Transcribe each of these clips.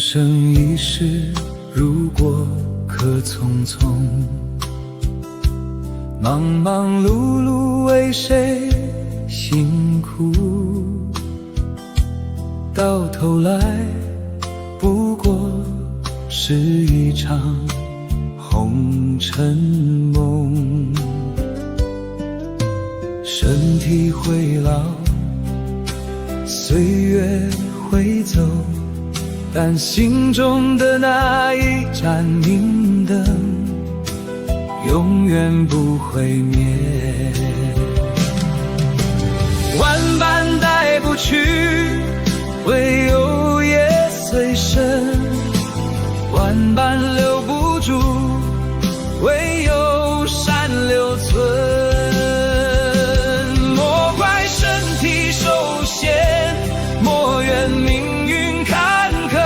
生一世，如果可匆匆，忙忙碌碌为谁辛苦？到头来不过是一场红尘梦。身体会老，岁月会走，但心中的那一盏明灯永远不会灭。万般带不去，唯有业随身；万般留不住，唯有善留存。莫怪身体受限，莫怨命运坎坷，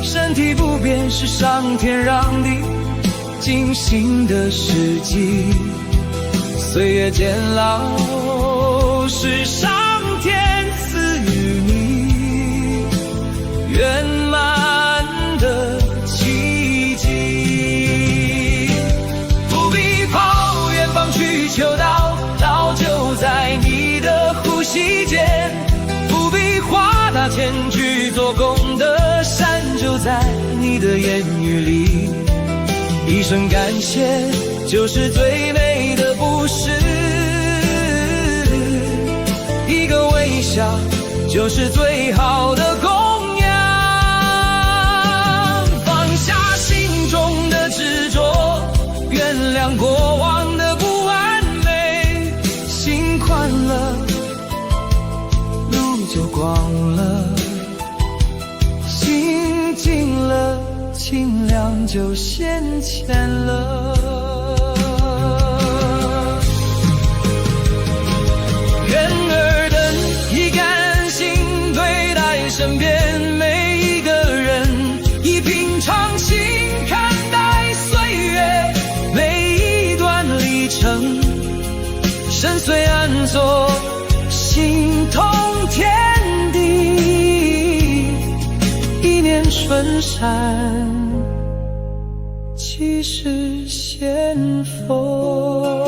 身体不变是上天让你精心的时机，岁月渐老是上天赐予你圆满的奇迹。不必跑远方去求道，道就在你的呼吸间；不必花大钱去做功德，善就在你的言语里。一声感谢就是最美的布施，一个微笑就是最好的供养。放下心中的执着，原谅过往的不完美，心宽了，路就广了，心静了，清凉就现前了。愿尔等以甘心对待身边每一个人，以平常心看待岁月每一段历程，深邃安坐，心通天地，一念春山，即是仙佛。